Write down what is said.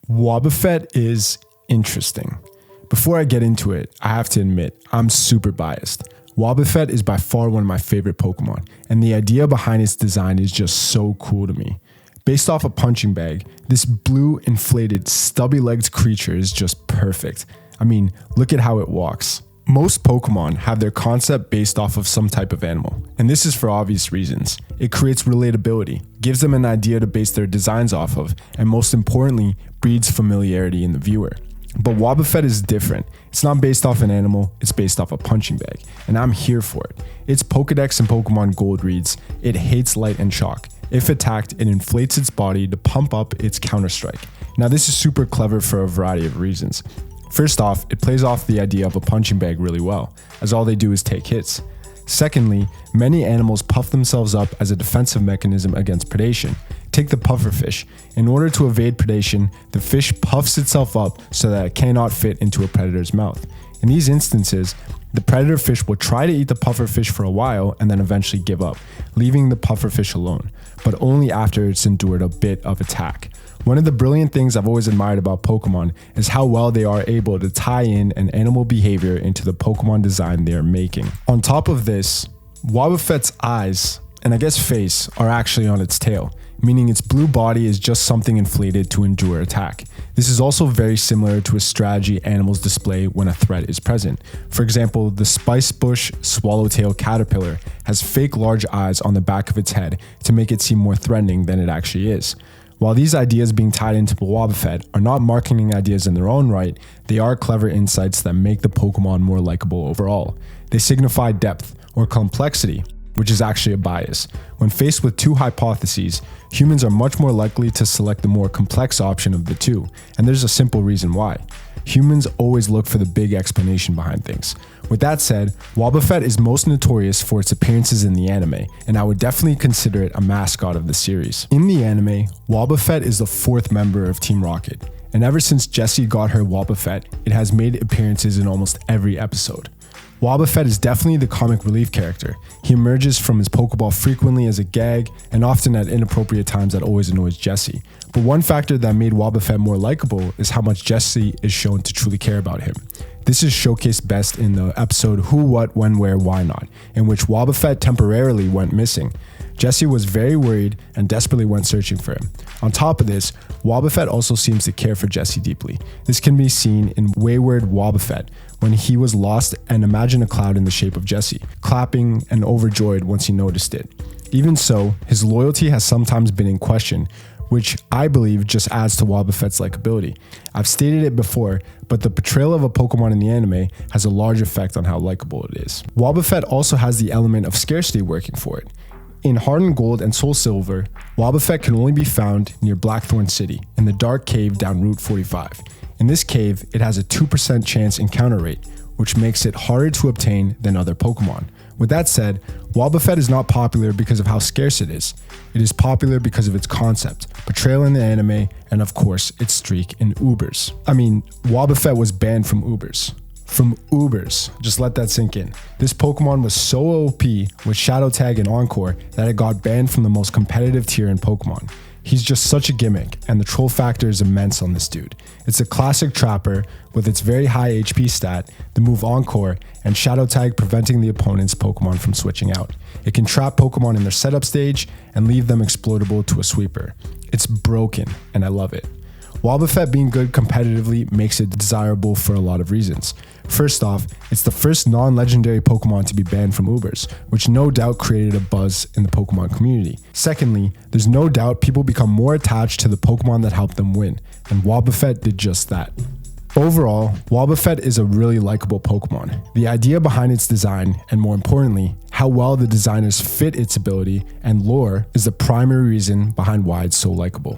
Wobbuffet is interesting. Before I get into it, I have to admit, I'm super biased. Wobbuffet is by far one of my favorite Pokemon, and the idea behind its design is just so cool to me. Based off a punching bag, this blue, inflated, stubby-legged creature is just perfect. I mean, look at how it walks. Most Pokemon have their concept based off of some type of animal, and this is for obvious reasons. It creates relatability, gives them an idea to base their designs off of, and most importantly, breeds familiarity in the viewer. But Wobbuffet is different. It's not based off an animal, it's based off a punching bag, and I'm here for it. Its Pokedex in Pokemon Gold reads, it hates light and shock. If attacked, it inflates its body to pump up its counter-strike. Now this is super clever for a variety of reasons. First off, it plays off the idea of a punching bag really well, as all they do is take hits. Secondly, many animals puff themselves up as a defensive mechanism against predation. Take the pufferfish. In order to evade predation, the fish puffs itself up so that it cannot fit into a predator's mouth. In these instances, the predator fish will try to eat the pufferfish for a while and then eventually give up, leaving the pufferfish alone, but only after it's endured a bit of attack. One of the brilliant things I've always admired about Pokemon is how well they are able to tie in an animal behavior into the Pokemon design they are making. On top of this, Wobbuffet's eyes, and I guess face, are actually on its tail, meaning its blue body is just something inflated to endure attack. This is also very similar to a strategy animals display when a threat is present. For example, the spicebush swallowtail caterpillar has fake large eyes on the back of its head to make it seem more threatening than it actually is. While these ideas being tied into Wobbuffet are not marketing ideas in their own right, they are clever insights that make the Pokemon more likable overall. They signify depth or complexity, which is actually a bias. When faced with two hypotheses, humans are much more likely to select the more complex option of the two, and there's a simple reason why. Humans always look for the big explanation behind things. With that said, Wobbuffet is most notorious for its appearances in the anime, and I would definitely consider it a mascot of the series. In the anime, Wobbuffet is the fourth member of Team Rocket, and ever since Jessie got her Wobbuffet, it has made appearances in almost every episode. Wobbuffet is definitely the comic relief character. He emerges from his Pokeball frequently as a gag, and often at inappropriate times that always annoys Jessie. But one factor that made Wobbuffet more likable is how much Jessie is shown to truly care about him. This is showcased best in the episode Who, What, When, Where, Why Not, in which Wobbuffet temporarily went missing. Jessie was very worried and desperately went searching for him. On top of this, Wobbuffet also seems to care for Jessie deeply. This can be seen in Wayward Wobbuffet, when he was lost and imagined a cloud in the shape of Jessie, clapping and overjoyed once he noticed it. Even so, his loyalty has sometimes been in question, which I believe just adds to Wobbuffet's likability. I've stated it before, but the portrayal of a Pokemon in the anime has a large effect on how likable it is. Wobbuffet also has the element of scarcity working for it. In Heart and Gold and Soul Silver, Wobbuffet can only be found near Blackthorn City, in the dark cave down Route 45. In this cave, it has a 2% chance encounter rate, which makes it harder to obtain than other Pokemon. With that said, Wobbuffet is not popular because of how scarce it is. It is popular because of its concept, portrayal in the anime, and of course, its streak in Ubers. I mean, Wobbuffet was banned from Ubers. From Ubers, just let that sink in. This Pokemon was so OP with Shadow Tag and Encore that it got banned from the most competitive tier in Pokemon. He's just such a gimmick, and the troll factor is immense on this dude. It's a classic trapper with its very high HP stat, the move Encore, and Shadow Tag preventing the opponent's Pokemon from switching out. It can trap Pokemon in their setup stage and leave them exploitable to a sweeper. It's broken, and I love it. Wobbuffet being good competitively makes it desirable for a lot of reasons. First off, it's the first non-legendary Pokemon to be banned from Ubers, which no doubt created a buzz in the Pokemon community. Secondly, there's no doubt people become more attached to the Pokemon that helped them win, and Wobbuffet did just that. Overall, Wobbuffet is a really likable Pokemon. The idea behind its design, and more importantly, how well the designers fit its ability and lore, is the primary reason behind why it's so likable.